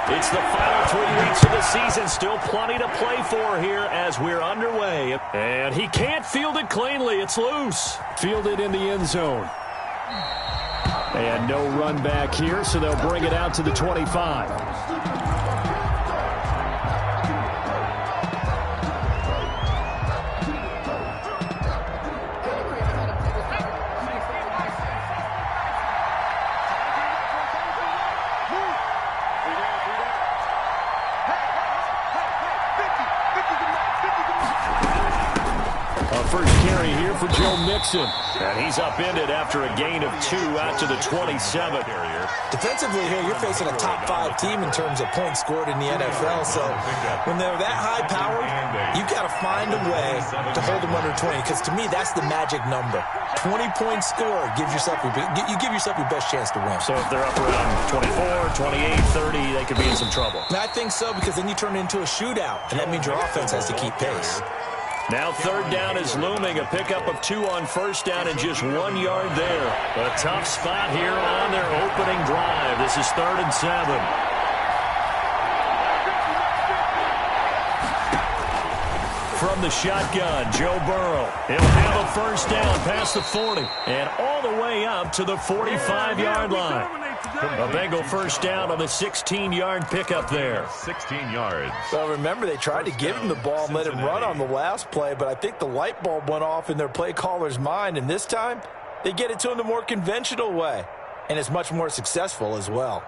It's the final 3 weeks of the season. Still plenty to play for here as we're underway. And he can't field it cleanly. It's loose. Fielded in the end zone. And no run back here, so they'll bring it out to the 25. First carry here for Joe Mixon. And he's upended after a gain of 2 out to the 27. Defensively here, you're facing a top 5 team in terms of points scored in the NFL. So when they're that high-powered, you've got to find a way to hold them under 20. Because to me, that's the magic number. 20 points scored gives yourself you give yourself your best chance to win. So if they're up around 24, 28, 30, they could be in some trouble. I think so, because then you turn it into a shootout, and that means your offense has to keep pace. Now third down is looming. A pickup of 2 on first down and just 1 yard there. A tough spot here on their opening drive. This is 3rd and 7. From the shotgun, Joe Burrow. He'll have a first down past the 40 and all the way up to the 45-yard line. A Bengal first down on the 16-yard pickup there. 16 yards. Well, remember, they tried to give him the ball and let him run on the last play, but I think the light bulb went off in their play caller's mind, and this time they get it to him the more conventional way, and it's much more successful as well.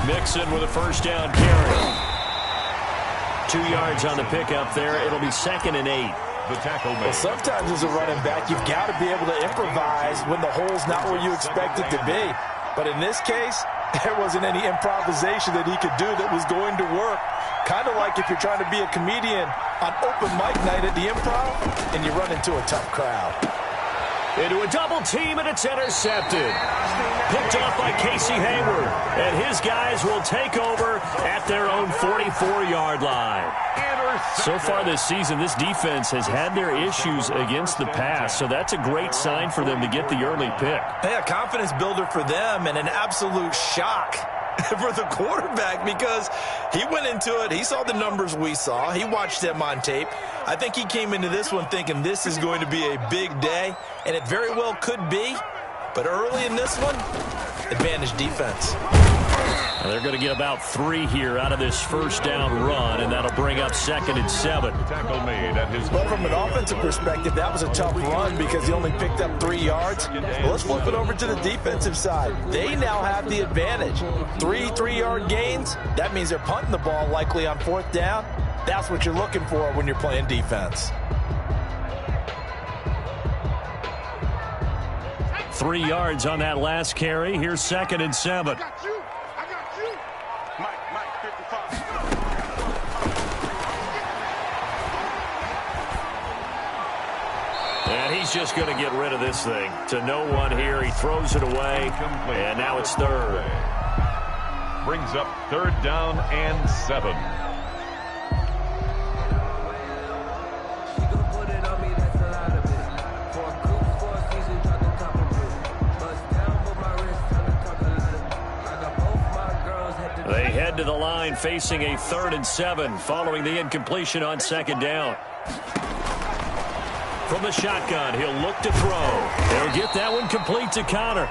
Mixon with a first down carry. 2 yards on the pickup there. It'll be 2nd and 8. The tackle made. Well, sometimes as a running back, you've got to be able to improvise when the hole's not where you expect it to be. But in this case, there wasn't any improvisation that he could do that was going to work. Kind of like if you're trying to be a comedian on open mic night at the Improv and you run into a tough crowd. Into a double team, and it's intercepted. Picked off by Casey Hayward. And his guys will take over at their own 44-yard line. So far this season, this defense has had their issues against the pass, so that's a great sign for them to get the early pick. Yeah, confidence builder for them and an absolute shock for the quarterback, because he went into it, he saw the numbers we saw, he watched them on tape. I think he came into this one thinking this is going to be a big day, and it very well could be. But early in this one, advantage defense. Well, they're going to get about 3 here out of this first down run, and that'll bring up 2nd and 7. Tackle made at his. Well, from an offensive perspective, that was a tough run because he only picked up 3 yards. Well, let's flip it over to the defensive side. They now have the advantage. 3 3-yard gains. That means they're punting the ball likely on 4th down. That's what you're looking for when you're playing defense. 3 yards on that last carry. Here's 2nd and 7. And he's just going to get rid of this thing. To no one here. He throws it away. And now it's 3rd. Brings up 3rd down and 7. They head to the line facing a 3rd and 7 following the incompletion on 2nd down. From the shotgun, he'll look to throw. He'll get that one complete to Connor.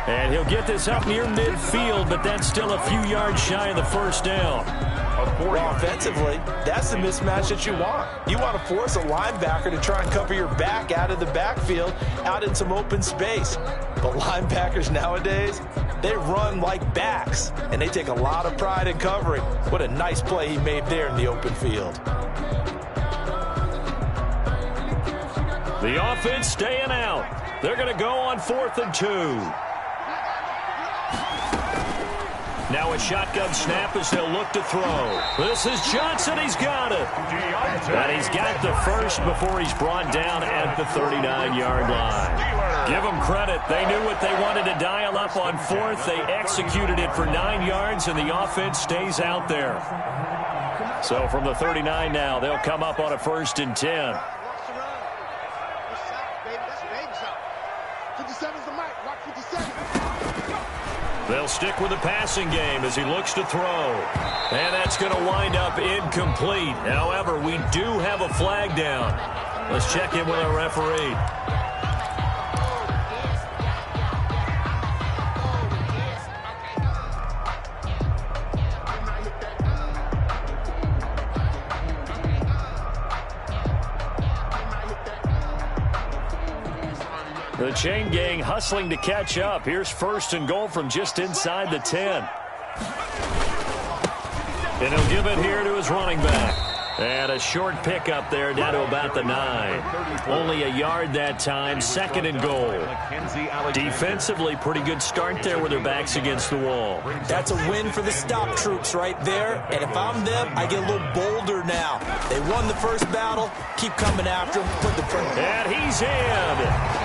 And he'll get this up near midfield, but that's still a few yards shy of the first down. Well, offensively, that's the mismatch that you want. You want to force a linebacker to try and cover your back out of the backfield, out in some open space. But linebackers nowadays, they run like backs, and they take a lot of pride in covering. What a nice play he made there in the open field. The offense staying out. They're going to go on 4th and 2. Now a shotgun snap as they'll look to throw. This is Johnson. He's got it. And he's got the first before he's brought down at the 39-yard line. Give them credit. They knew what they wanted to dial up on fourth. They executed it for 9 yards, and the offense stays out there. So from the 39 now, they'll come up on a 1st and 10. They'll stick with the passing game as he looks to throw. And that's going to wind up incomplete. However, we do have a flag down. Let's check in with our referee. The chain gang hustling to catch up. Here's 1st and goal from just inside the 10. And he'll give it here to his running back. And a short pickup there down to about the 9. Only a yard that time, 2nd and goal. Defensively, pretty good start there with their backs against the wall. That's a win for the stop troops right there. And if I'm them, I get a little bolder now. They won the first battle. Keep coming after them. Put the pressure. And he's in.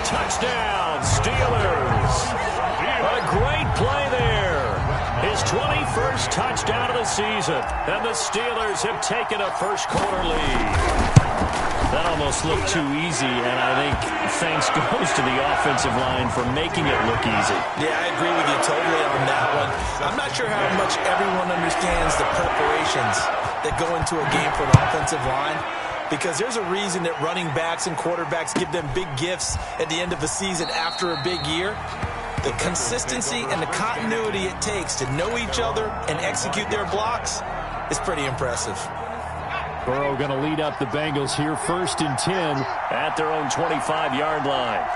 Touchdown, Steelers. A great play there. His 21st touchdown of the season. And the Steelers have taken a first-quarter lead. That almost looked too easy, and I think thanks goes to the offensive line for making it look easy. Yeah, I agree with you totally on that one. I'm not sure how much everyone understands the preparations that go into a game for an offensive line, because there's a reason that running backs and quarterbacks give them big gifts at the end of the season after a big year. The consistency and the continuity it takes to know each other and execute their blocks is pretty impressive. Burrow going to lead up the Bengals here, 1st and 10 at their own 25-yard line.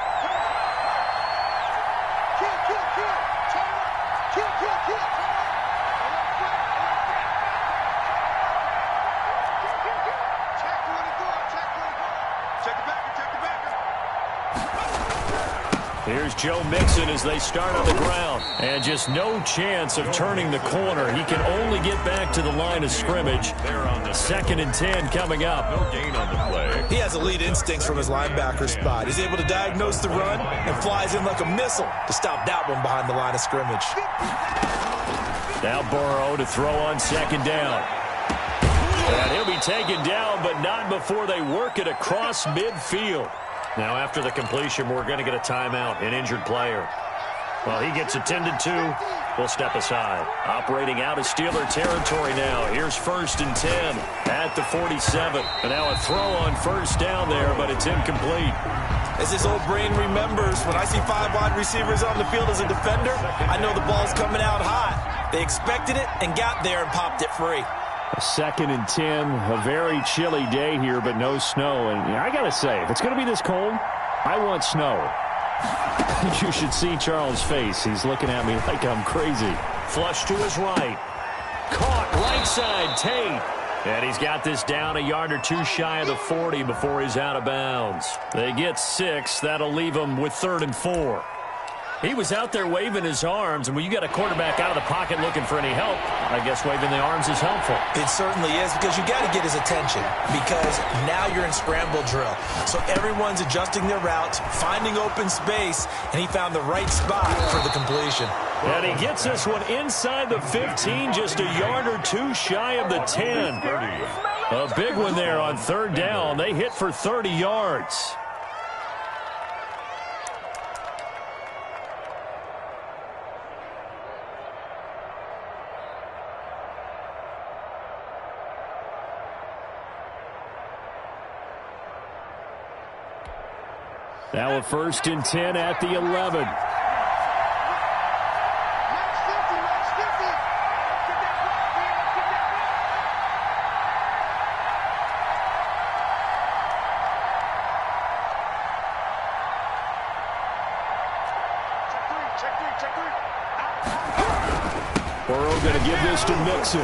Here's Joe Mixon as they start on the ground. And just no chance of turning the corner. He can only get back to the line of scrimmage. 2nd and 10 coming up. No gain on the play. He has elite instincts from his linebacker spot. He's able to diagnose the run and flies in like a missile to stop that one behind the line of scrimmage. Now Burrow to throw on 2nd down. And he'll be taken down, but not before they work it across midfield. Now, after the completion, we're going to get a timeout, an injured player. Well, he gets attended to. We'll step aside. Operating out of Steeler territory now. Here's 1st and 10 at the 47. And now a throw on 1st down there, but it's incomplete. As his old brain remembers, when I see 5 wide receivers on the field as a defender, I know the ball's coming out hot. They expected it and got there and popped it free. A 2nd and 10, a very chilly day here, but no snow. And I got to say, if it's going to be this cold, I want snow. You should see Charles' face. He's looking at me like I'm crazy. Flush to his right. Caught right side, Tate. And he's got this down a yard or two shy of the 40 before he's out of bounds. They get 6. That'll leave him with 3rd and 4. He was out there waving his arms, and when you got a quarterback out of the pocket looking for any help, I guess waving the arms is helpful. It certainly is, because you got to get his attention, because now you're in scramble drill. So everyone's adjusting their routes, finding open space, and he found the right spot for the completion. And he gets this one inside the 15, just a yard or two shy of the 10. A big one there on 3rd down. They hit for 30 yards. Now a 1st and 10 at the 11. Burrow going to give this to Mixon.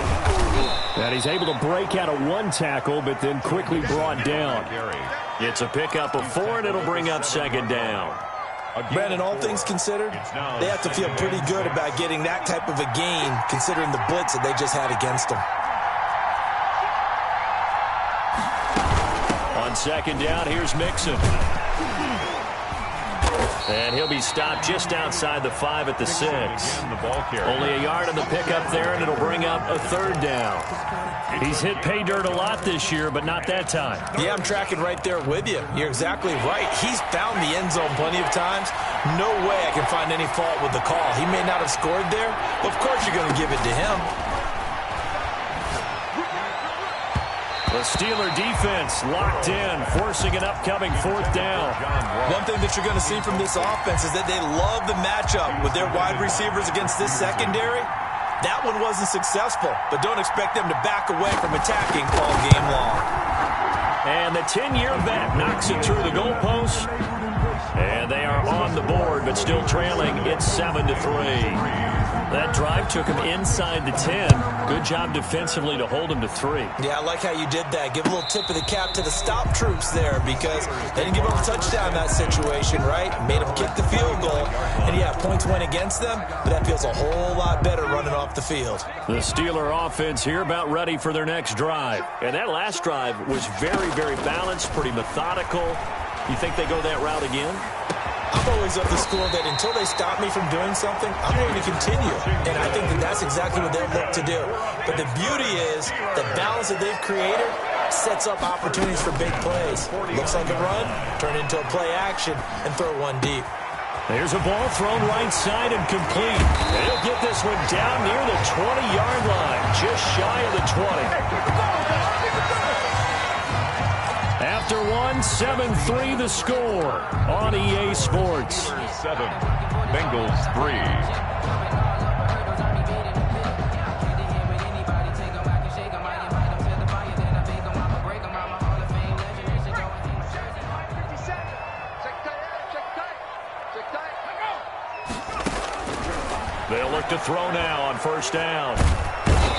And he's able to break out of 1 tackle, but then quickly brought down. It's a pickup of 4, and it'll bring up 2nd down. Brandon, all things considered, they have to feel pretty good about getting that type of a gain, considering the blitz that they just had against them. On 2nd down, here's Mixon. And he'll be stopped just outside the 5 at the 6. Only a yard on the pickup there, and it'll bring up a 3rd down. He's hit pay dirt a lot this year, but not that time. Yeah, I'm tracking right there with you. You're exactly right. He's found the end zone plenty of times. No way I can find any fault with the call. He may not have scored there, but of course you're going to give it to him. The Steeler defense locked in, forcing an upcoming 4th down. One thing that you're going to see from this offense is that they love the matchup with their wide receivers against this secondary. That one wasn't successful, but don't expect them to back away from attacking all game long. And the 10-year vet knocks it through the goalpost. And they are on the board, but still trailing. It's 7-3. That drive took him inside the 10. Good job defensively to hold him to 3. Yeah, I like how you did that. Give a little tip of the cap to the stop troops there because they didn't give up a touchdown in that situation, right? Made them kick the field goal. And, yeah, points went against them, but that feels a whole lot better running off the field. The Steeler offense here about ready for their next drive. And that last drive was very, very balanced, pretty methodical. You think they go that route again? I'm always of the school that until they stop me from doing something, I'm going to continue. And I think that that's exactly what they'll look to do. But the beauty is the balance that they've created sets up opportunities for big plays. Looks like a run, turn into a play action, and throw one deep. There's a ball thrown right side and complete. They'll get this one down near the 20-yard line, just shy of the 20. After 7-3 the score on EA Sports. 7, Bengals 3. They'll look to throw now on 1st down.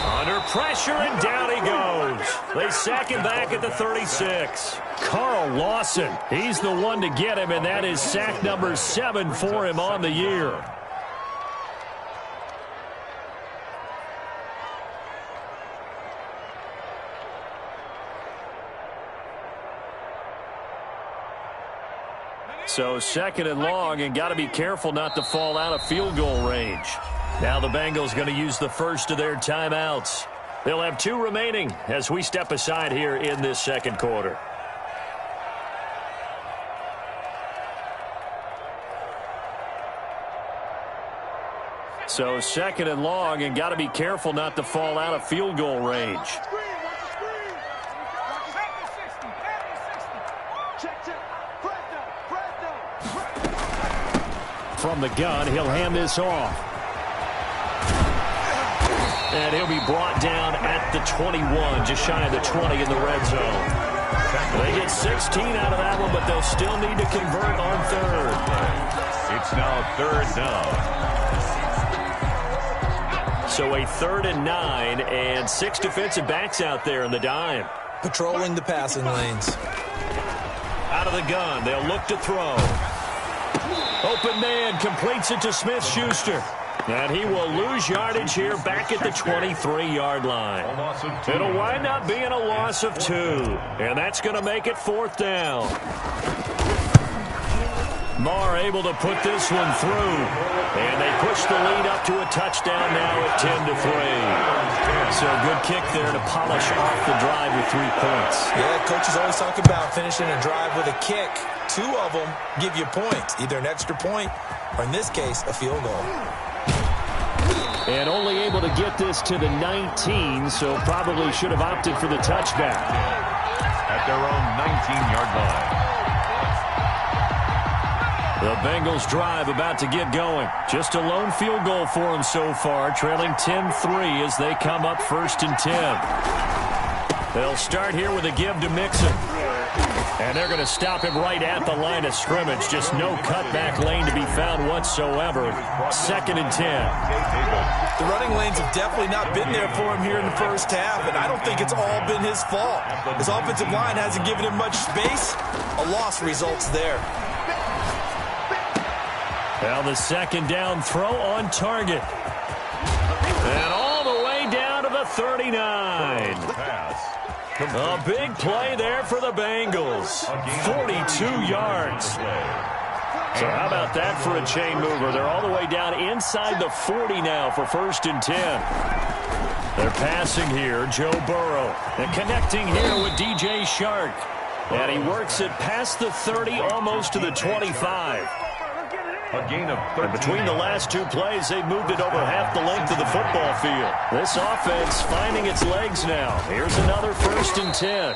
Under pressure, and down he goes. They sack him back at the 36. Carl Lawson, he's the one to get him, and that is sack number 7 for him on the year. So 2nd and long, and got to be careful not to fall out of field goal range. Now the Bengals going to use the first of their timeouts. They'll have 2 remaining as we step aside here in this 2nd quarter. So 2nd and long, and got to be careful not to fall out of field goal range. From the gun, he'll hand this off. And he'll be brought down at the 21, just shy of the 20 in the red zone. They get 16 out of that one, but they'll still need to convert on 3rd. It's now 3rd down. So a 3rd and 9, and 6 defensive backs out there in the dime. Patrolling the passing lanes. Out of the gun, they'll look to throw. Open man completes it to Smith-Schuster. And he will lose yardage here back at the 23-yard line. It'll wind up being a loss of 2. And that's going to make it 4th down. Marr able to put this one through. And they push the lead up to a touchdown now at 10-3. So good kick there to polish off the drive with 3 points. Yeah, coaches always talk about finishing a drive with a kick. 2 of them give you points, either an extra point or, in this case, a field goal. And only able to get this to the 19, so probably should have opted for the touchback. At their own 19-yard line. The Bengals drive about to get going. Just a lone field goal for them so far, trailing 10-3 as they come up 1st and 10. They'll start here with a give to Mixon. And they're going to stop him right at the line of scrimmage. Just no cutback lane to be found whatsoever. 2nd and 10. The running lanes have definitely not been there for him here in the first half, and I don't think it's all been his fault. His offensive line hasn't given him much space. A loss results there. Now the 2nd down throw on target. And all the way down to the 39. A big play there for the Bengals. 42 yards. So how about that for a chain mover? They're all the way down inside the 40 now for 1st and 10. They're passing here, Joe Burrow. And connecting here with DJ Shark. And he works it past the 30, almost to the 25. A gain of 13. And between the last two plays, they've moved it over half the length of the football field. This offense finding its legs now. Here's another 1st and 10.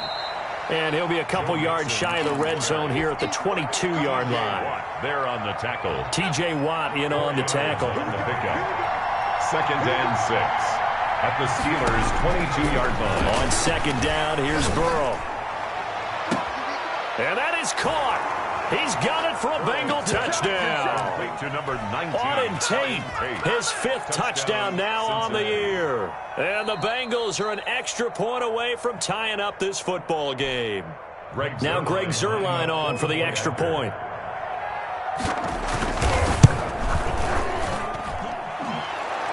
And he'll be a couple yards shy of the red zone here at the 22-yard line. There on the tackle. T.J. Watt in on the tackle. The pickup. 2nd and 6 at the Steelers' 22-yard line. On 2nd down, here's Burrow. And that is caught. He's got it for a Bengal touchdown. To number 19. Auden Tate, his 5th touchdown now on the year. And the Bengals are an extra point away from tying up this football game. Now Greg Zuerlein on for the extra point.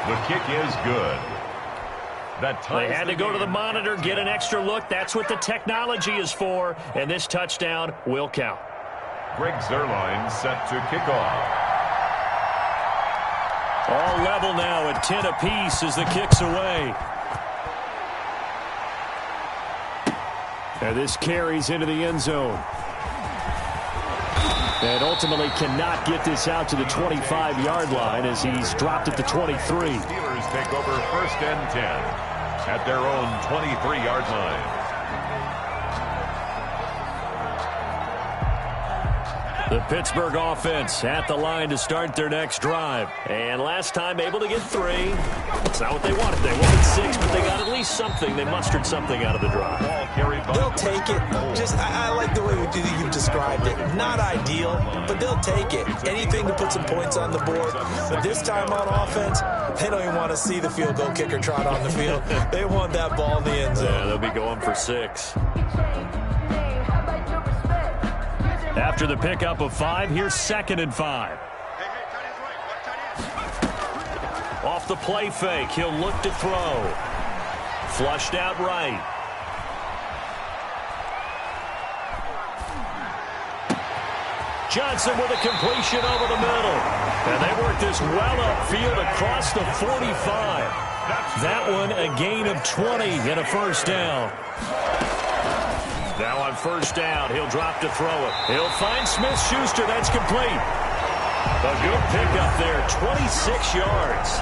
The kick is good. They had to go to the monitor, get an extra look. That's what the technology is for. And this touchdown will count. Greg Zuerlein set to kick off. All level now at 10 apiece as the kick's away. And this carries into the end zone. And ultimately cannot get this out to the 25-yard line as he's dropped at the 23. Steelers take over 1st and 10 at their own 23-yard line. The Pittsburgh offense at the line to start their next drive. And last time able to get 3. It's not what they wanted. They wanted 6, but they got at least something. They mustered something out of the drive. They'll take it. I like the way you described it. Not ideal, but they'll take it. Anything to put some points on the board. But this time on offense, they don't even want to see the field goal kicker trot on the field. They want that ball in the end zone. Yeah, they'll be going for 6. After the pickup of 5, here's 2nd and 5. Off the play fake, he'll look to throw. Flushed out right. Johnson with a completion over the middle. And they work this well upfield across the 45. That one a gain of 20 and a 1st down. Now on 1st down, he'll drop to throw it. He'll find Smith-Schuster. That's complete. A good pickup there, 26 yards.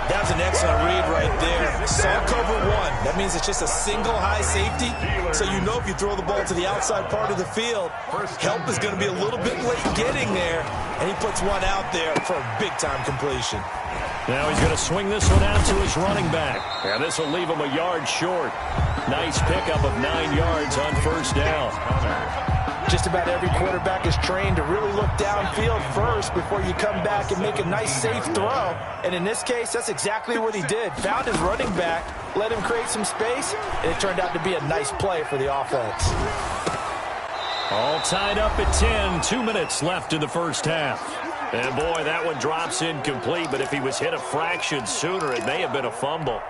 That was an excellent read right there. Saw cover 1. That means it's just a single high safety. So you know if you throw the ball to the outside part of the field, help is going to be a little bit late getting there. And he puts one out there for a big-time completion. Now he's going to swing this one out to his running back. And this will leave him a yard short. Nice pickup of 9 yards on 1st down. Just about every quarterback is trained to really look downfield first before you come back and make a nice, safe throw. And in this case, that's exactly what he did. Found his running back, let him create some space, and it turned out to be a nice play for the offense. All tied up at 10. 2 minutes left in the 1st half. And boy, that one drops incomplete, but if he was hit a fraction sooner, it may have been a fumble.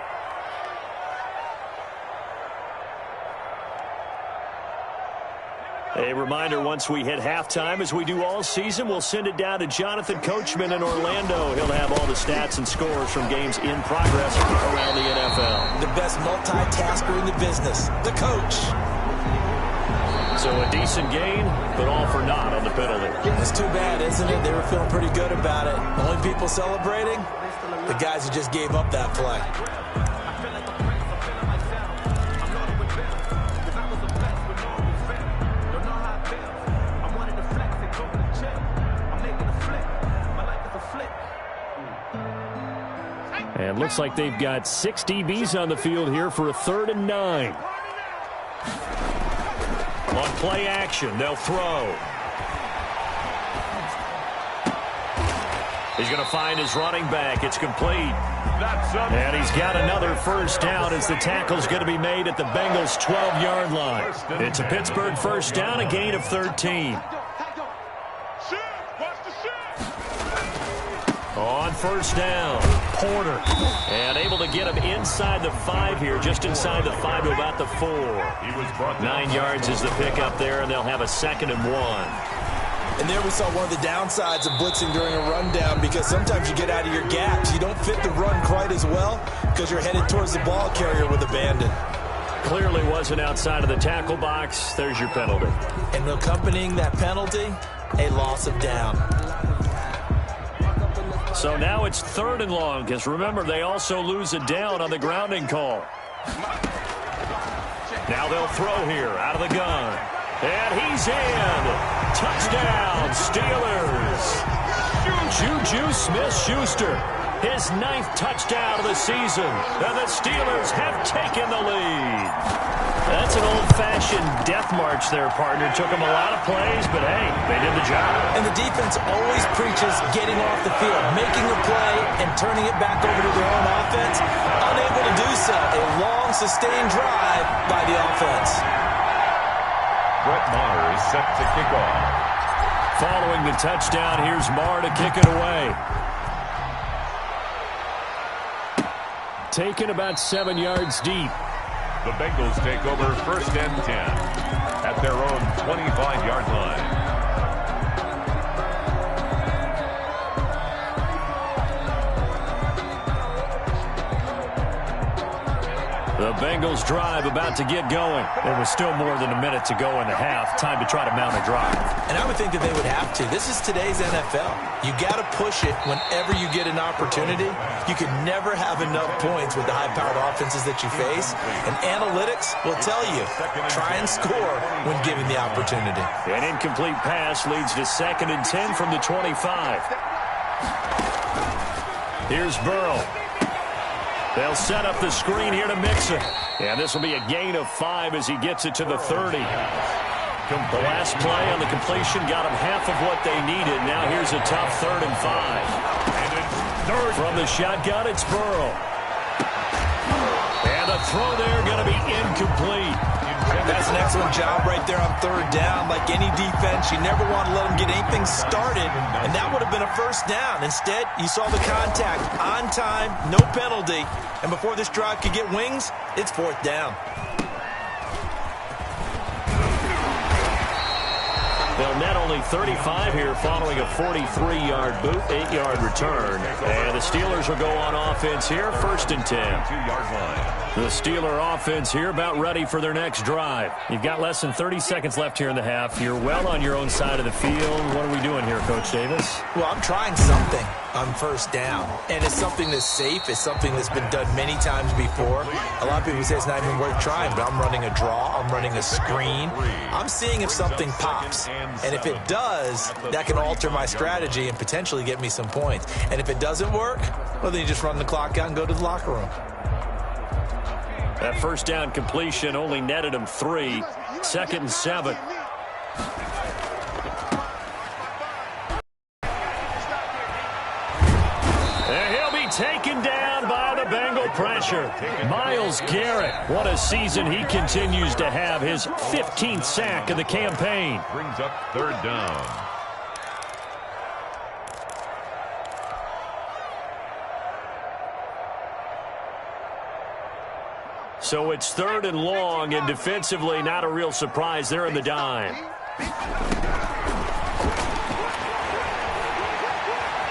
A reminder, once we hit halftime, as we do all season, we'll send it down to Jonathan Coachman in Orlando. He'll have all the stats and scores from games in progress around the NFL. The best multitasker in the business, the coach. So a decent gain, but all for naught on the penalty. It's too bad, isn't it? They were feeling pretty good about it. The only people celebrating, the guys who just gave up that play. And looks like they've got 6 DBs on the field here for a 3rd and 9. On play action, they'll throw. He's going to find his running back. It's complete. And he's got another 1st down as the tackle's going to be made at the Bengals' 12-yard line. It's a Pittsburgh 1st down, a gain of 13. On 1st down, Porter. And able to get him inside the 5 here, just inside the 5 to about the 4. 9 yards is the pickup there, and they'll have a 2nd and 1. And there we saw one of the downsides of blitzing during a rundown, because sometimes you get out of your gaps. You don't fit the run quite as well because you're headed towards the ball carrier with abandon. Clearly wasn't outside of the tackle box. There's your penalty. And accompanying that penalty, a loss of down. So now it's 3rd and long, because remember, they also lose a down on the grounding call. Now they'll throw here out of the gun. And he's in. Touchdown, Steelers. Juju Smith-Schuster, his 9th touchdown of the season. And the Steelers have taken the lead. That's an old-fashioned death march there, partner. Took them a lot of plays, but hey, they did the job. And the defense always preaches getting off the field, making a play, and turning it back over to their own offense. Unable to do so. A long, sustained drive by the offense. Brett Maher is set to kick off. Following the touchdown, here's Maher to kick it away. Taken about 7 yards deep. The Bengals take over 1st and 10 at their own 25-yard line. The Bengals drive about to get going. There was still more than a minute to go in the half. Time to try to mount a drive. And I would think that they would have to. This is today's NFL. You got to push it whenever you get an opportunity. You can never have enough points with the high-powered offenses that you face. And analytics will tell you, try and score when given the opportunity. An incomplete pass leads to 2nd and 10 from the 25. Here's Burrow. They'll set up the screen here to Mixon. And this will be a gain of 5 as he gets it to the 30. The last play on the completion got him half of what they needed. Now here's a tough 3rd and 5. From the shotgun, it's Burrow. And the throw there going to be incomplete. That's an excellent job right there on 3rd down. Like any defense, you never want to let them get anything started, and that would have been a 1st down. Instead, you saw the contact on time, no penalty, and before this drive could get wings, it's 4th down. They'll net only 35 here following a 43-yard 8-yard return. And the Steelers will go on offense here, 1st and 10. 2-yard line. The Steeler offense here about ready for their next drive. You've got less than 30 seconds left here in the half. You're well on your own side of the field. What are we doing here, Coach Davis? Well, I'm trying something on 1st down. And it's something that's safe. It's something that's been done many times before. A lot of people say it's not even worth trying, but I'm running a draw. I'm running a screen. I'm seeing if something pops. And if it does, that can alter my strategy and potentially get me some points. And if it doesn't work, well, then you just run the clock out and go to the locker room. That 1st down completion only netted him 3. 2nd and 7. And he'll be taken down by the Bengal pressure. Myles Garrett, what a season he continues to have. His 15th sack of the campaign. Brings up 3rd down. So it's 3rd and long, and defensively not a real surprise. They're in the dime.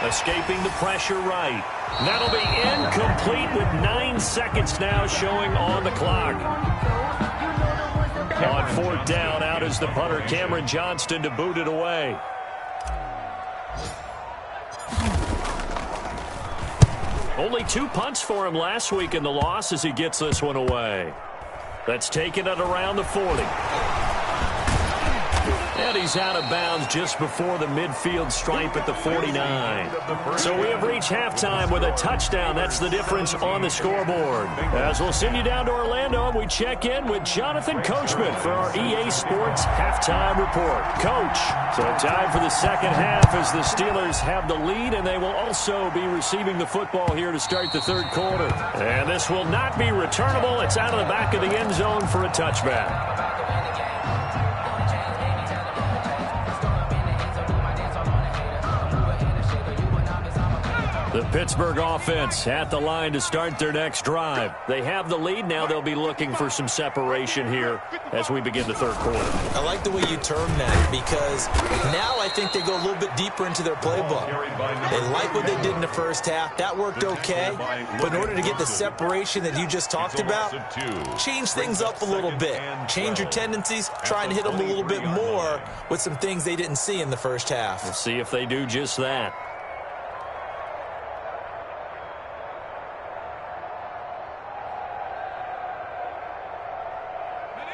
Escaping the pressure right. That'll be incomplete with 9 seconds now showing on the clock. On 4th down, out is the punter, Cameron Johnston, to boot it away. Only 2 punts for him last week in the loss as he gets this one away. That's taken at around the 40. And he's out of bounds just before the midfield stripe at the 49. So we have reached halftime with a touchdown. That's the difference on the scoreboard. As we'll send you down to Orlando, we check in with Jonathan Coachman for our EA Sports Halftime Report. Coach, so time for the 2nd half as the Steelers have the lead, and they will also be receiving the football here to start the 3rd quarter. And this will not be returnable. It's out of the back of the end zone for a touchback. The Pittsburgh offense at the line to start their next drive. They have the lead. Now they'll be looking for some separation here as we begin the third quarter. I like the way you term that because now I think they go a little bit deeper into their playbook. They like what they did in the first half. That worked okay. But in order to get the separation that you just talked about, change things up a little bit. Change your tendencies, try and hit them a little bit more with some things they didn't see in the first half. We'll see if they do just that.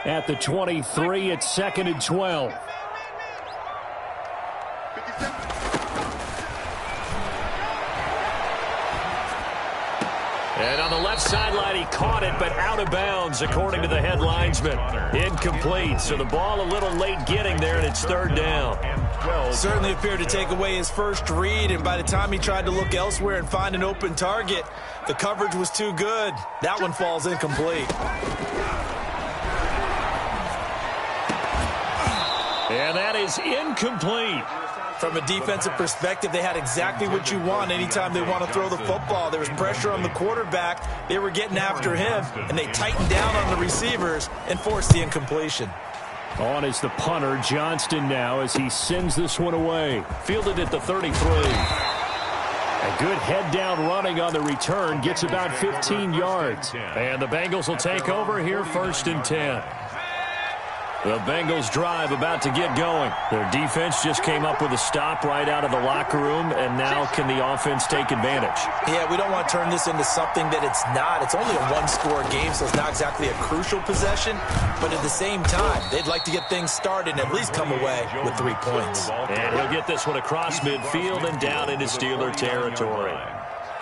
At the 23, it's 2nd and 12. And on the left sideline, he caught it, but out of bounds, according to the head linesman. Incomplete, so the ball a little late getting there, and it's third down. Certainly appeared to take away his first read, and by the time he tried to look elsewhere and find an open target, the coverage was too good. That one falls incomplete. And that is incomplete. From a defensive perspective, they had exactly what you want anytime they want to throw the football. There was pressure on the quarterback. They were getting after him, and they tightened down on the receivers and forced the incompletion. On is the punter, Johnston now, as he sends this one away. Fielded at the 33. A good head-down running on the return. Gets about 15 yards. And the Bengals will take over here 1st and 10. The Bengals drive about to get going. Their defense just came up with a stop right out of the locker room, and now can the offense take advantage? Yeah, we don't want to turn this into something that it's not. It's only a one-score game, so it's not exactly a crucial possession. But at the same time, they'd like to get things started and at least come away with 3 points. And he'll get this one across midfield and down into Steeler territory.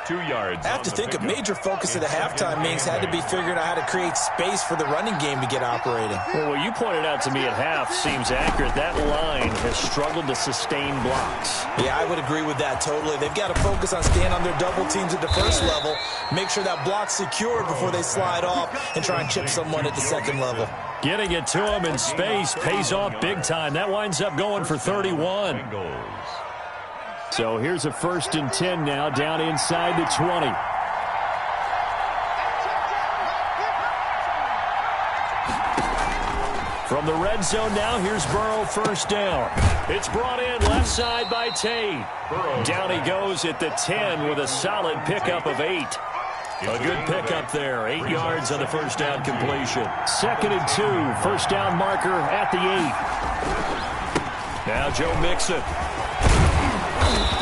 2 yards. I have to think a major focus of the halftime meetings had to be figuring out how to create space for the running game to get operating. Well, what you pointed out to me at half seems accurate. That line has struggled to sustain blocks. Yeah, I would agree with that totally. They've got to focus on staying on their double teams at the first level, make sure that block's secure before they slide off, and try and chip someone at the second level. Getting it to him in space pays off big time. That winds up going for 31. So here's a 1st and 10 now, down inside the 20. From the red zone now, here's Burrow, 1st down. It's brought in left side by Tate. Down he goes at the 10 with a solid pickup of 8. A good pickup there, 8 yards on the 1st down completion. 2nd and 2, 1st down marker at the 8. Now Joe Mixon.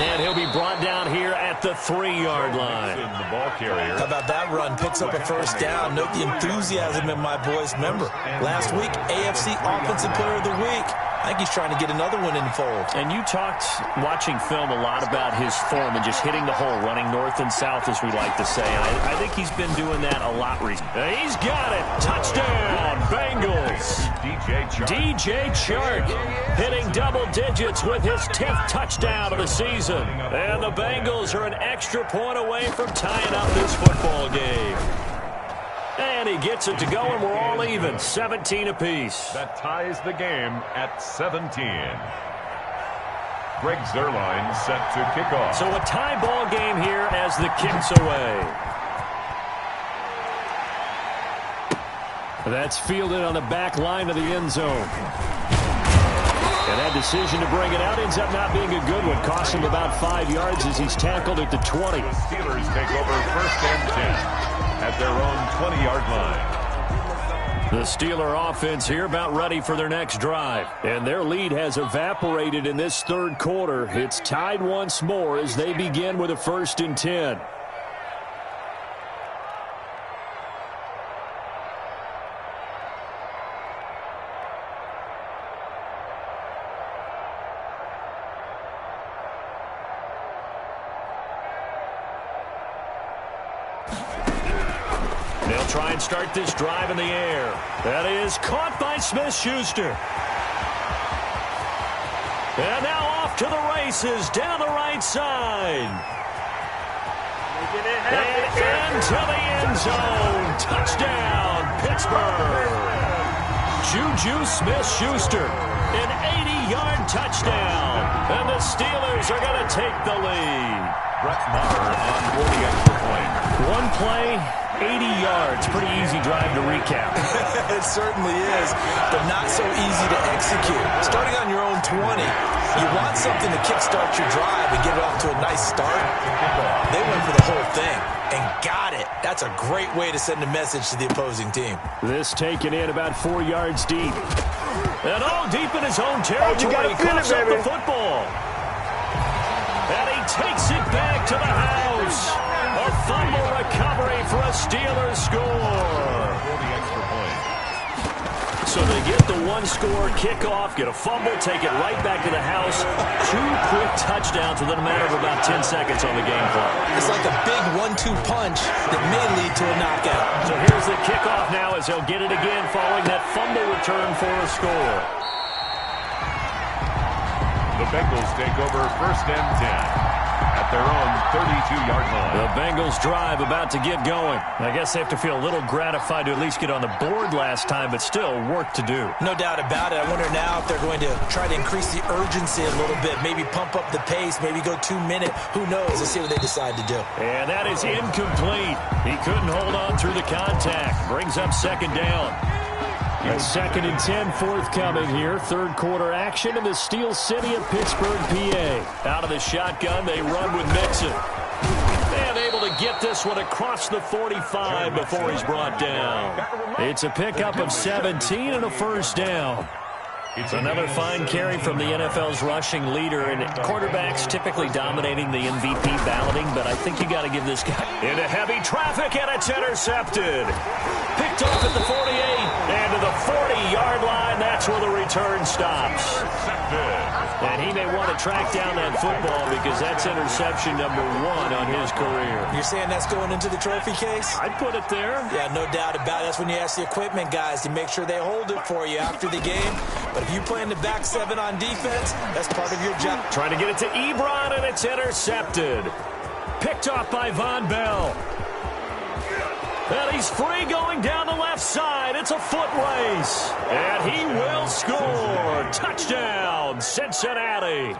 And he'll be brought down here at the 3-yard line. How about that run? Picks up a 1st down. Note the enthusiasm in my boys. Remember, last week, AFC Offensive Player of the Week. I think he's trying to get another one in the fold. And you talked, watching film, a lot about his form and just hitting the hole, running north and south, as we like to say. And I think he's been doing that a lot recently. He's got it. Touchdown, Bengals. DJ Chark hitting double digits with his 10th touchdown of the season. And the Bengals are an extra point away from tying up this football game. And he gets it to go, and we're all even, 17 apiece. That ties the game at 17. Greg Zuerlein set to kick off. So a tie ball game here as the kick's away. That's fielded on the back line of the end zone. And that decision to bring it out ends up not being a good one. Costs him about 5 yards as he's tackled at the 20. The Steelers take over 1st and 10 at their own 20-yard line. The Steeler offense here about ready for their next drive. And their lead has evaporated in this third quarter. It's tied once more as they begin with a 1st and 10. They'll try and start this drive in the air. That is caught by Smith-Schuster. And now off to the races down the right side. And into the end zone. Touchdown, Pittsburgh. Juju Smith-Schuster An 80-yard touchdown. And the Steelers are going to take the lead. Brett Maher on 40 extra point. One play, 80 yards. Pretty easy drive to recap. It certainly is, but not so easy to execute. Starting on your own 20, you want something to kickstart your drive and get it off to a nice start. They went for the whole thing and got it. That's a great way to send a message to the opposing team. This taken in about 4 yards deep. And deep in his own territory. He coughs up the football. And he takes it back to the house. A fumble recovery for a Steelers score. So they get the one-score kickoff, get a fumble, take it right back to the house. 2 quick touchdowns within a matter of about 10 seconds on the game clock. It's like a big 1-2 punch that may lead to a knockout. So here's the kickoff now as they'll get it again following that fumble return for a score. The Bengals take over 1st and 10 at their own 32-yard line. The Bengals drive about to get going. I guess they have to feel a little gratified to at least get on the board last time, but still work to do. No doubt about it. I wonder now if they're going to try to increase the urgency a little bit, maybe pump up the pace, maybe go 2-minute. Who knows? Let's see what they decide to do. And that is incomplete. He couldn't hold on through the contact. Brings up 2nd down. A 2nd and 10 forthcoming here. 3rd quarter action in the Steel City of Pittsburgh, PA. Out of the shotgun, they run with Mixon. And able to get this one across the 45 before he's brought down. It's a pickup of 17 and a 1st down. It's another fine carry from the NFL's rushing leader, and quarterbacks typically dominating the MVP balloting, but I think you got to give this guy into heavy traffic, and it's intercepted. Picked off at the 48, and to the 40-yard line. That's where the return stops. And he may want to track down that football because that's interception number 1 on his career. You're saying that's going into the trophy case? I'd put it there. Yeah, no doubt about it. That's when you ask the equipment guys to make sure they hold it for you after the game. But if you play in the back 7 on defense, that's part of your job. Trying to get it to Ebron, and it's intercepted. Picked off by Von Bell. And he's free going down the left side. It's a foot race. And he will score. Touchdown, Cincinnati.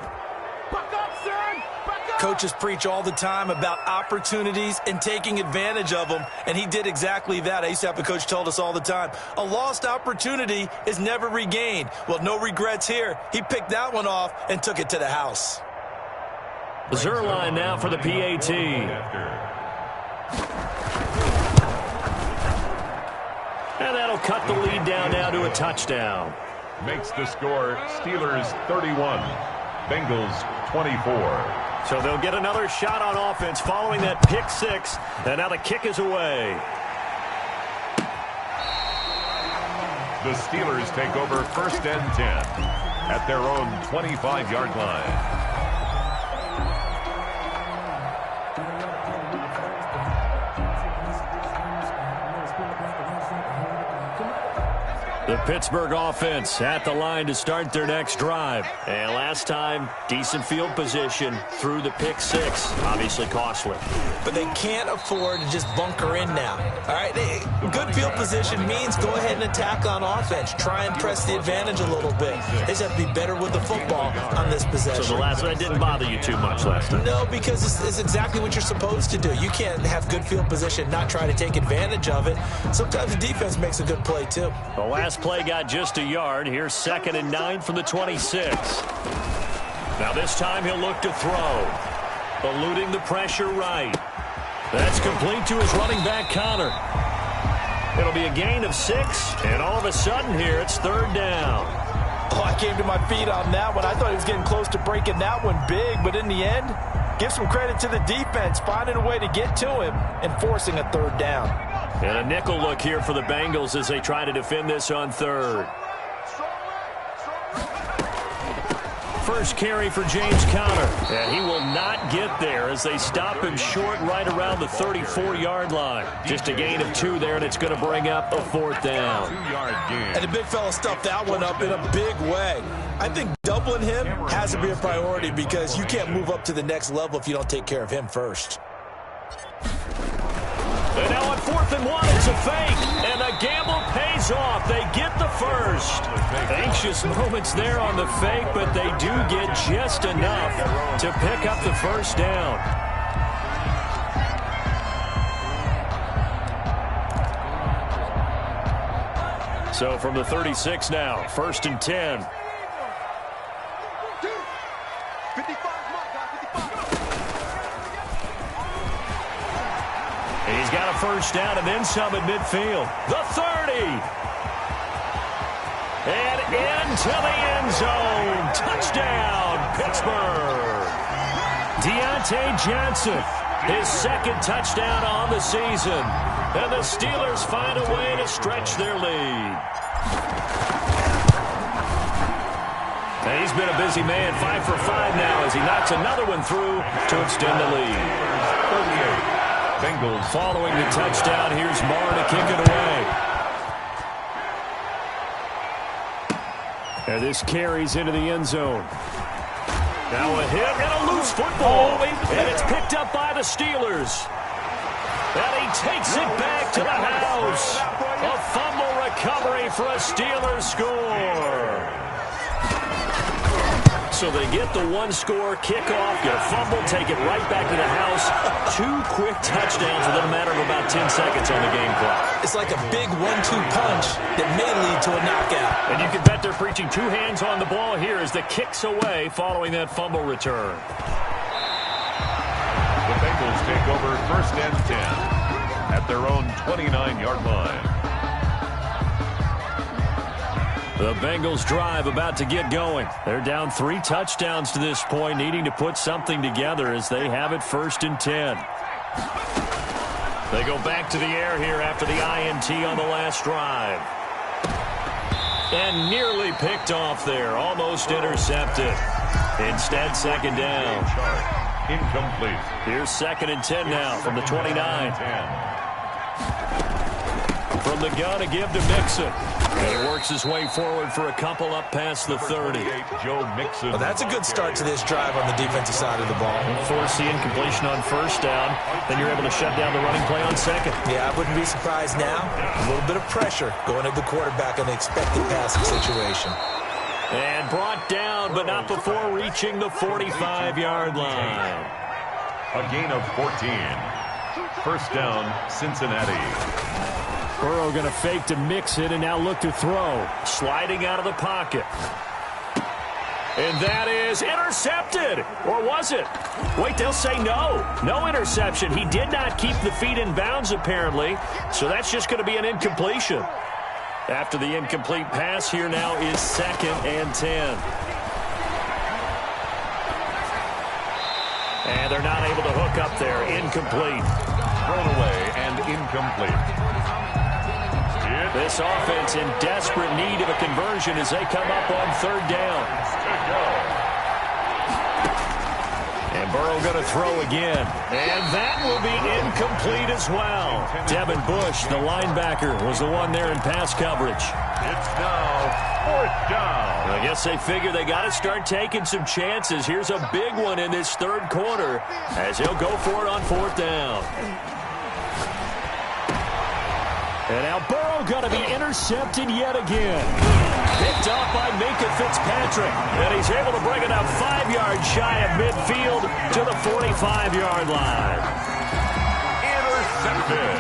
Coaches preach all the time about opportunities and taking advantage of them, and he did exactly that. I used to have a coach told us all the time, a lost opportunity is never regained. Well, no regrets here. He picked that one off and took it to the house. Zerline now for the PAT. And that'll cut the lead down now to a touchdown. Makes the score Steelers 31, Bengals 24. So they'll get another shot on offense following that pick 6. And now the kick is away. The Steelers take over 1st and 10 at their own 25-yard line. The Pittsburgh offense at the line to start their next drive. And last time, decent field position through the pick 6. Obviously costly. But they can't afford to just bunker in now. All right, good field position means go ahead and attack on offense. Try and press the advantage a little bit. They just have to be better with the football on this possession. So the last one didn't bother you too much last time? No, because it's exactly what you're supposed to do. You can't have good field position, not try to take advantage of it. Sometimes the defense makes a good play, too. The last play got just a yard. Here's 2nd and 9 from the 26. Now this time he'll look to throw. Eluding the pressure right. That's complete to his running back, Connor. It'll be a gain of 6, and all of a sudden here it's 3rd down. Oh, I came to my feet on that one. I thought he was getting close to breaking that one big, but in the end, give some credit to the defense, finding a way to get to him and forcing a 3rd down. And a nickel look here for the Bengals as they try to defend this on 3rd. First carry for James Conner, and he will not get there as they stop him short right around the 34-yard line. Just a gain of 2 there, and it's going to bring up a 4th down. And the big fella stuffed that one up in a big way. I think doubling him has to be a priority because you can't move up to the next level if you don't take care of him first. And now on 4th and 1, it's a fake, and the gamble pays goes off. They get the first. Anxious moments there on the fake, but they do get just enough to pick up the first down. So from the 36 now, 1st and 10. He's got a first down and then some at midfield. The 30. And into the end zone. Touchdown, Pittsburgh. Deontay Johnson, his second touchdown on the season. And the Steelers find a way to stretch their lead. And he's been a busy man, 5 for 5 now as he knocks another one through to extend the lead. 38. Bengals. Following the touchdown, here's Marr to kick it away. And this carries into the end zone. Now a hit and a loose football. And it's picked up by the Steelers. And he takes it back to the house. A fumble recovery for a Steelers score. So they get the one-score kickoff, get a fumble, take it right back to the house. 2 quick touchdowns within a matter of about 10 seconds on the game clock. It's like a big 1-2 punch that may lead to a knockout. And you can bet they're preaching 2 hands on the ball here as the kick's away following that fumble return. The Bengals take over 1st and 10 at their own 29-yard line. The Bengals drive about to get going. They're down 3 touchdowns to this point, needing to put something together as they have it 1st and 10. They go back to the air here after the INT on the last drive. And nearly picked off there, almost intercepted. Instead, 2nd down. Incomplete. Here's 2nd and 10 now from the 29. From the gun to give to Mixon. And he works his way forward for a couple up past the 30. Joe Mixon. Well, that's a good start to this drive on the defensive side of the ball. Force the incompletion on 1st down. Then you're able to shut down the running play on 2nd. Yeah, I wouldn't be surprised now. A little bit of pressure going at the quarterback in the expected passing situation. And brought down, but not before reaching the 45-yard line. A gain of 14. 1st down, Cincinnati. Burrow going to fake to mix it and now look to throw. Sliding out of the pocket. And that is intercepted. Or was it? Wait, they'll say no. No interception. He did not keep the feet in bounds, apparently. So that's just going to be an incompletion. After the incomplete pass, here now is 2nd and 10. And they're not able to hook up there. Incomplete. Thrown away and incomplete. This offense in desperate need of a conversion as they come up on 3rd down. And Burrow going to throw again. And that will be incomplete as well. Devin Bush, the linebacker, was the one there in pass coverage. It's now 4th down. I guess they figure they got to start taking some chances. Here's a big one in this 3rd quarter as he'll go for it on 4th down. And now Burrow going to be intercepted yet again. Picked off by Minka Fitzpatrick. And he's able to bring it up 5 yards shy of midfield to the 45-yard line. Intercepted.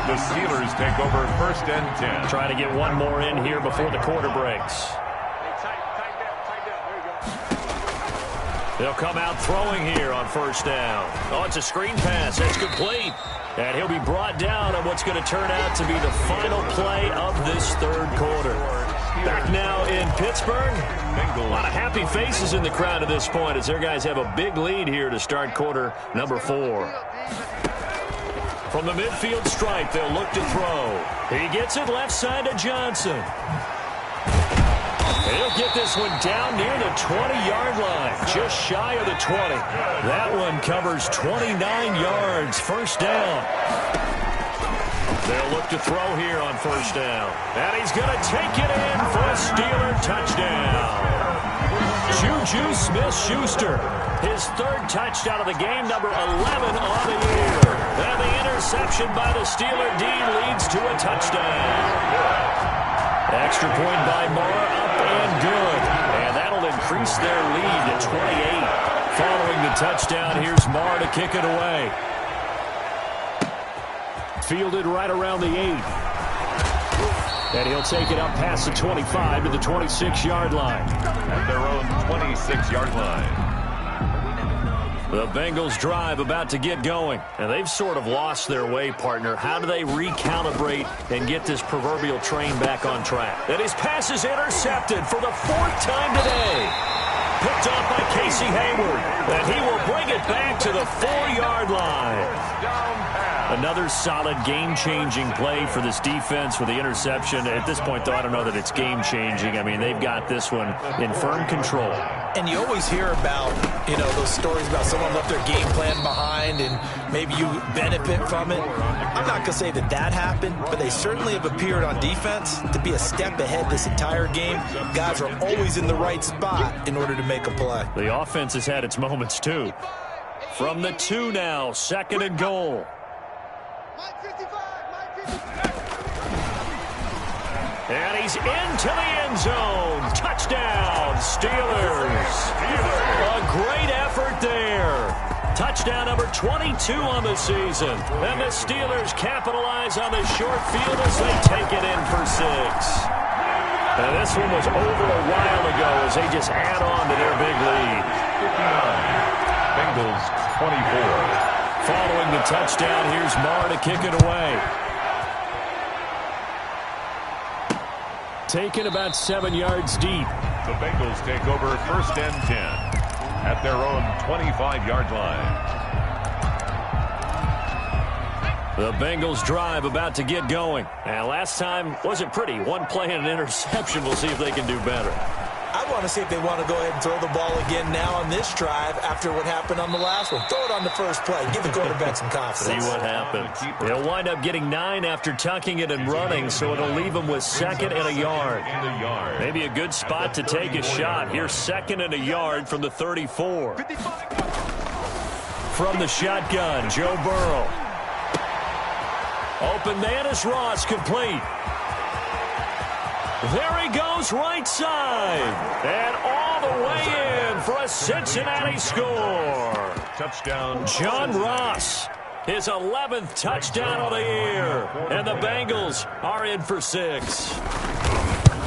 The Steelers take over 1st and 10. Trying to get one more in here before the quarter breaks. They'll come out throwing here on 1st down. Oh, it's a screen pass. That's complete. And he'll be brought down on what's going to turn out to be the final play of this 3rd quarter. Back now in Pittsburgh. A lot of happy faces in the crowd at this point as their guys have a big lead here to start quarter number 4. From the midfield stripe, they'll look to throw. He gets it left side to Johnson. He'll get this one down near the 20-yard line, just shy of the 20. That one covers 29 yards, 1st down. They'll look to throw here on first down. And he's going to take it in for a Steeler touchdown. Juju Smith-Schuster, his third touchdown of the game, number 11 on the year. And the interception by the Steeler D leads to a touchdown. Extra point by Moore, up and good. And that'll increase their lead to 28. Following the touchdown, here's Moore to kick it away. Fielded right around the 8. And he'll take it up past the 25 to the 26-yard line. At their own 26-yard line. The Bengals drive about to get going. And they've sort of lost their way, partner. How do they recalibrate and get this proverbial train back on track? And his pass is intercepted for the 4th time today. Picked off by Casey Hayward. And he will bring it back to the 4-yard line. Another solid game-changing play for this defense with the interception. At this point, though, I don't know that it's game-changing. I mean, they've got this one in firm control. And you always hear about, those stories about someone left their game plan behind and maybe you benefit from it. I'm not going to say that happened, but they certainly have appeared on defense to be a step ahead this entire game. Guys are always in the right spot in order to make a play. The offense has had its moments, too. From the 2 now, 2nd and goal. And he's into the end zone. Touchdown, Steelers. A great effort there. Touchdown number 22 on the season. And the Steelers capitalize on the short field as they take it in for 6. And this one was over a while ago as they just add on to their big lead. 59. Bengals 24. Following the touchdown, here's Moore to kick it away. Taken about 7 yards deep. The Bengals take over 1st and 10 at their own 25-yard line. The Bengals drive about to get going. And last time wasn't pretty. One play and an interception. We'll see if they can do better. I want to see if they want to go ahead and throw the ball again now on this drive after what happened on the last one. Throw it on the first play. Give the quarterback some confidence. See what happens. They'll wind up getting 9 after tucking it and running, so it'll leave them with 2nd and a yard. Maybe a good spot to take a shot. Here's 2nd and a yard from the 34. From the shotgun, Joe Burrow. Open man is Ross, complete. There he goes, right side. And all the way in for a Cincinnati score. Touchdown. John Ross, his 11th touchdown of the year. And the Bengals are in for 6.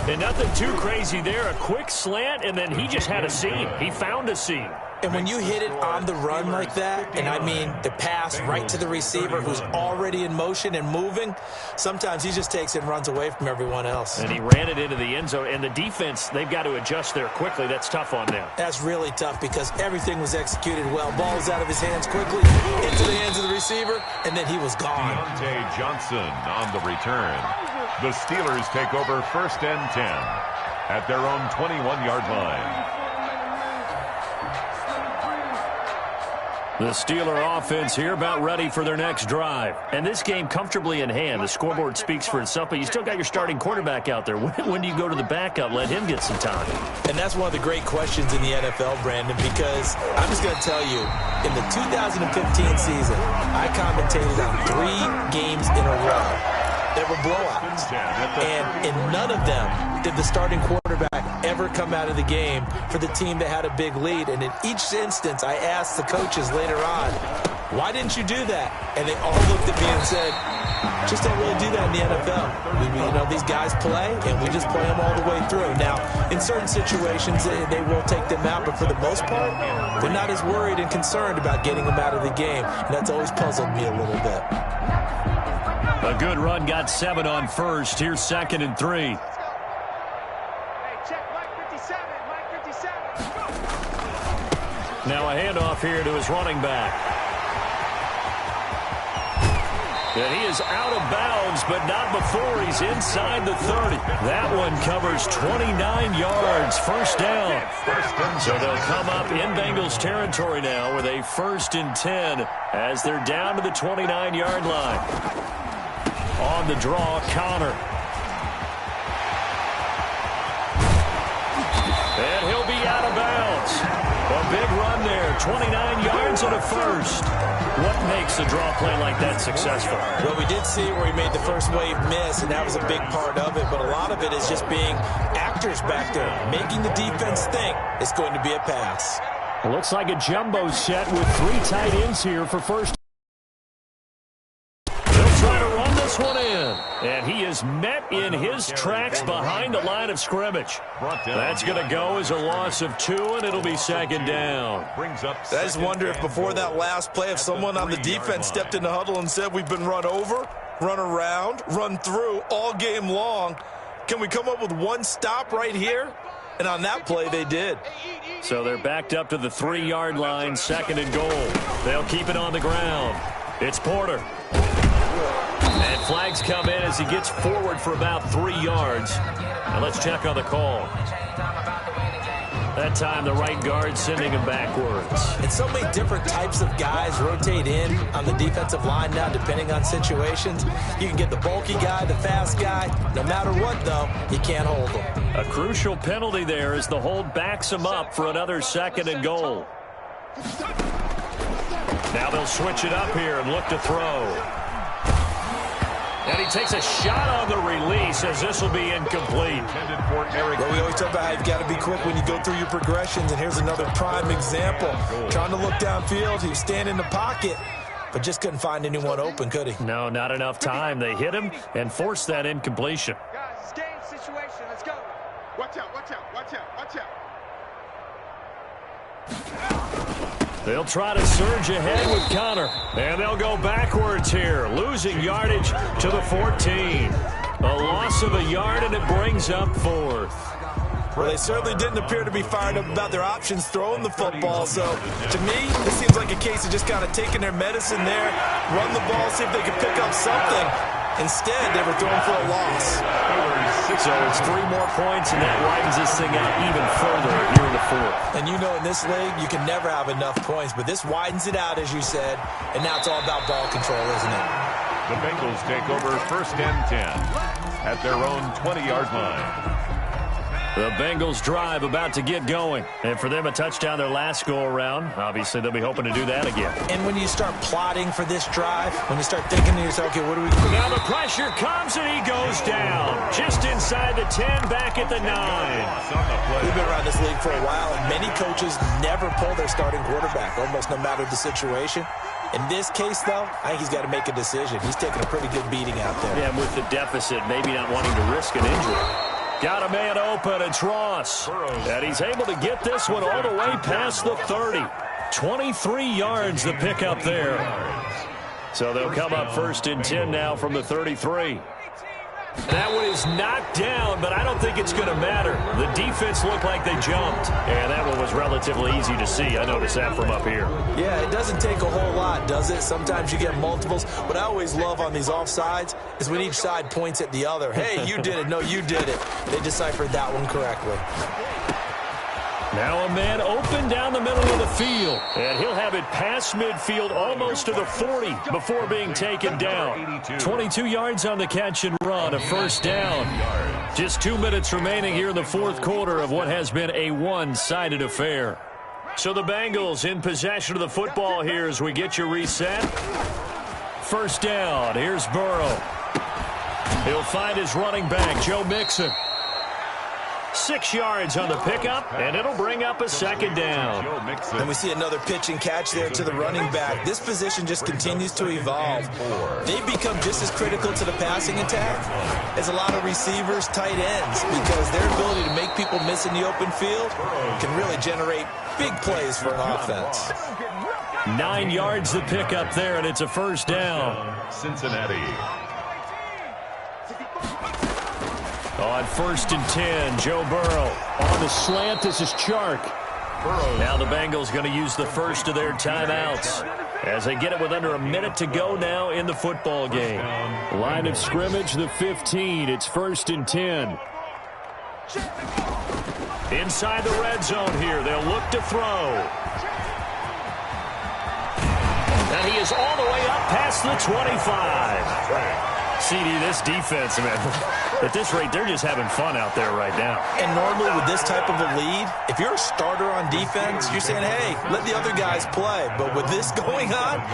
And nothing too crazy there. A quick slant, and then he just had a seam. He found a seam. And when you hit it on the run like that, and I mean the pass right to the receiver who's already in motion and moving, sometimes he just takes it and runs away from everyone else. And he ran it into the end zone. And the defense, they've got to adjust there quickly. That's tough on them. That's really tough because everything was executed well. Ball was out of his hands quickly, into the hands of the receiver, and then he was gone. Deontay Johnson on the return. The Steelers take over 1st and 10 at their own 21-yard line. The Steeler offense here about ready for their next drive. And this game comfortably in hand. The scoreboard speaks for itself, but you still got your starting quarterback out there. When do you go to the backup? Let him get some time. And that's one of the great questions in the NFL, Brandon, because I'm just going to tell you, in the 2015 season, I commentated on 3 games in a row that were blowouts. And in none of them did the starting quarterback ever come out of the game for the team that had a big lead. And in each instance, I asked the coaches later on, why didn't you do that? And they all looked at me and said, just don't really do that in the NFL. These guys play, and we just play them all the way through. Now, in certain situations, they will take them out, but for the most part, they're not as worried and concerned about getting them out of the game. And that's always puzzled me a little bit. A good run, got 7 on first. Here's 2nd and 3. Now a handoff here to his running back. And he is out of bounds, but not before he's inside the 30. That one covers 29 yards, first down. So they'll come up in Bengals territory now with a 1st and 10 as they're down to the 29-yard line. On the draw, Connor. And he'll be out of bounds. A big run there, 29 yards and a first. What makes a draw play like that successful? Well, we did see where he made the first wave miss, and that was a big part of it. But a lot of it is just being actors back there, making the defense think it's going to be a pass. It looks like a jumbo set with 3 tight ends here for first. They'll try to run this one in. And he is met in his tracks behind the line of scrimmage. That's going to go as a loss of 2, and it'll be second down. I just wonder if before that last play, if someone on the defense stepped in the huddle and said, we've been run over, run around, run through all game long. Can we come up with one stop right here? And on that play, they did. So they're backed up to the 3-yard line, second and goal. They'll keep it on the ground. It's Porter. And flags come in as he gets forward for about 3 yards. Now let's check on the call. That time the right guard sending him backwards. And so many different types of guys rotate in on the defensive line now depending on situations. You can get the bulky guy, the fast guy. No matter what, though, you can't hold them. A crucial penalty there as the hold backs him up for another second and goal. Now they'll switch it up here and look to throw. And he takes a shot on the release as this will be incomplete. Well, we always talk about how you've got to be quick when you go through your progressions, and here's another prime example. Trying to look downfield, he was standing in the pocket, but just couldn't find anyone open, could he? No, not enough time. They hit him and forced that incompletion. Guys, it's game situation. Let's go. Watch out, watch out, watch out, watch out. They'll try to surge ahead with Connor. And they'll go backwards here, losing yardage to the 14. A loss of a yard, and it brings up 4th. Well, they certainly didn't appear to be fired up about their options throwing the football. So, to me, this seems like a case of just kind of taking their medicine there, run the ball, see if they can pick up something. Instead, they were throwing for a loss. So it's 3 more points, and that widens this thing out even further here in the 4th. And you know in this league, you can never have enough points, but this widens it out, as you said, and now it's all about ball control, isn't it? The Bengals take over 1st and 10 at their own 20-yard line. The Bengals drive about to get going. And for them, a touchdown their last go-around. Obviously, they'll be hoping to do that again. And when you start plotting for this drive, when you start thinking to yourself, okay, what do we do? Now the pressure comes, and he goes down. Just inside the 10, back at the 9. We've been around this league for a while, and many coaches never pull their starting quarterback, almost no matter the situation. In this case, though, I think he's got to make a decision. He's taking a pretty good beating out there. Yeah, and with the deficit, maybe not wanting to risk an injury. Got a man open, it's Ross. And he's able to get this one all the way past the 30. 23 yards the pickup there. So they'll come up 1st and 10 now from the 33. That one is knocked down, but I don't think it's going to matter. The defense looked like they jumped, and that one was relatively easy to see. I noticed that from up here. Yeah, it doesn't take a whole lot, does it? Sometimes you get multiples. What I always love on these offsides is when each side points at the other. Hey, you did it. No, you did it. They deciphered that one correctly. Now a man open down the middle of the field. And he'll have it past midfield almost to the 40 before being taken down. 22 yards on the catch and run, a 1st down. Just 2 minutes remaining here in the 4th quarter of what has been a one-sided affair. So the Bengals in possession of the football here as we get you reset. 1st down. Here's Burrow. He'll find his running back, Joe Mixon. 6 yards on the pickup, and it'll bring up a 2nd down. And we see another pitch and catch there to the running back. This position just continues to evolve. They've become just as critical to the passing attack as a lot of receivers, tight ends, because their ability to make people miss in the open field can really generate big plays for an offense. 9 yards the pickup there, and it's a 1st down. Cincinnati. On 1st and 10, Joe Burrow. On the slant, this is Chark. Now the Bengals going to use the first of their timeouts as they get it with under a minute to go now in the football game. Line of scrimmage, the 15. It's 1st and 10. Inside the red zone here. They'll look to throw. And he is all the way up past the 25. CD, this defense, man, at this rate, they're just having fun out there right now. And normally with this type of a lead, if you're a starter on defense, you're saying, hey, let the other guys play. But with this going on,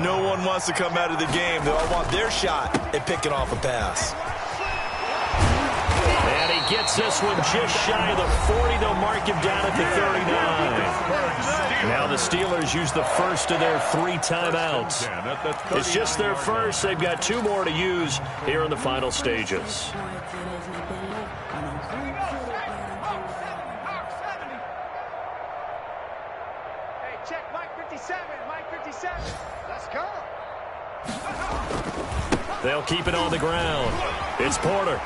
no one wants to come out of the game. They all want their shot at picking off a pass. And he gets this one just shy of the 40. They'll mark him down at the 39. Now the Steelers use the first of their 3 timeouts. It's just their first. They've got 2 more to use here in the final stages. Hey, check Mike 57. Mike 57. Let's go. They'll keep it on the ground. It's Porter.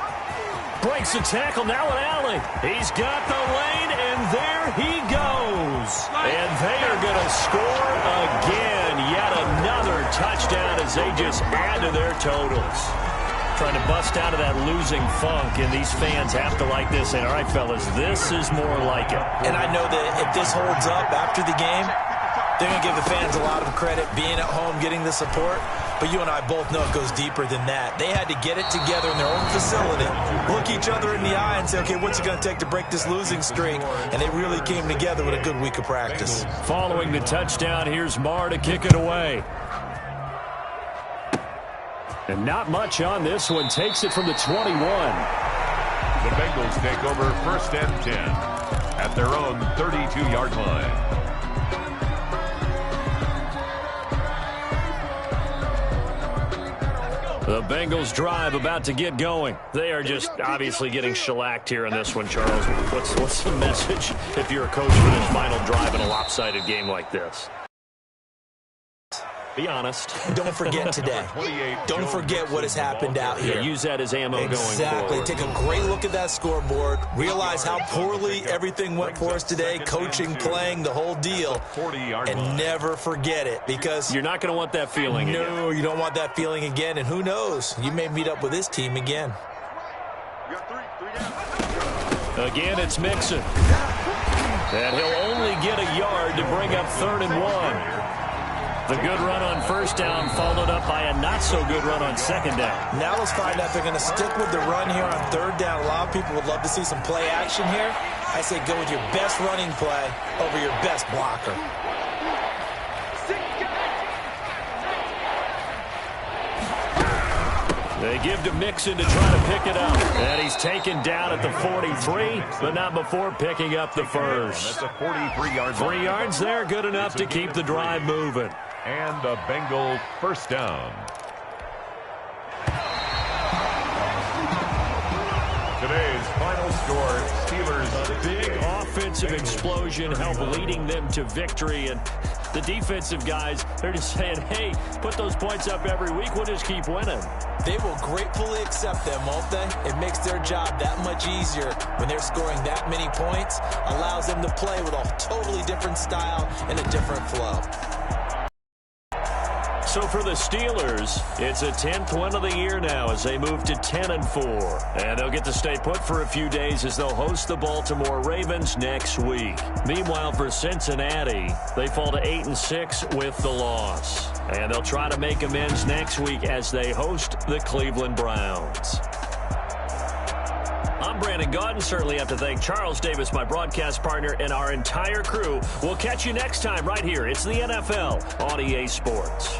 Breaks the tackle, now an alley. He's got the lane, and there he goes. And they are going to score again. Yet another touchdown as they just add to their totals. Trying to bust out of that losing funk, and these fans have to like this. And all right, fellas, this is more like it. And I know that if this holds up after the game, they're going to give the fans a lot of credit being at home, getting the support. But you and I both know it goes deeper than that. They had to get it together in their own facility, look each other in the eye and say, okay, what's it going to take to break this losing streak? And they really came together with a good week of practice. Following the touchdown, here's Marr to kick it away. And not much on this one. Takes it from the 21. The Bengals take over 1st and 10 at their own 32-yard line. The Bengals drive about to get going. They are just obviously getting shellacked here in this one, Charles. What's the message if you're a coach for this final drive in a lopsided game like this? Be honest. Don't forget today. Don't forget what has happened out here. Yeah, use that as ammo going forward. Exactly. Take a great look at that scoreboard. Realize how poorly everything went for us today. Coaching, playing, the whole deal. And never forget it, because you're not going to want that feeling again. No, you don't want that feeling again. And who knows? You may meet up with this team again. Again, it's Mixon. And he'll only get a yard to bring up 3rd and 1. The good run on 1st down followed up by a not-so-good run on 2nd down. Now let's find out if they're going to stick with the run here on 3rd down. A lot of people would love to see some play action here. I say go with your best running play over your best blocker. They give to Mixon to try to pick it up. And he's taken down at the 43, but not before picking up the first. That's a 43-yard line. 3 yards there, good enough to keep the drive moving. And a Bengal 1st down. Today's final score, Steelers. A big offensive explosion helped leading them to victory. And the defensive guys, they're just saying, hey, put those points up every week. We'll just keep winning. They will gratefully accept them, won't they? It makes their job that much easier when they're scoring that many points. Allows them to play with a totally different style and a different flow. So for the Steelers, it's a 10th win of the year now as they move to 10-4. And they'll get to stay put for a few days as they'll host the Baltimore Ravens next week. Meanwhile, for Cincinnati, they fall to 8-6 with the loss. And they'll try to make amends next week as they host the Cleveland Browns. I'm Brandon Gaudin. Certainly have to thank Charles Davis, my broadcast partner, and our entire crew. We'll catch you next time right here. It's the NFL on EA Sports.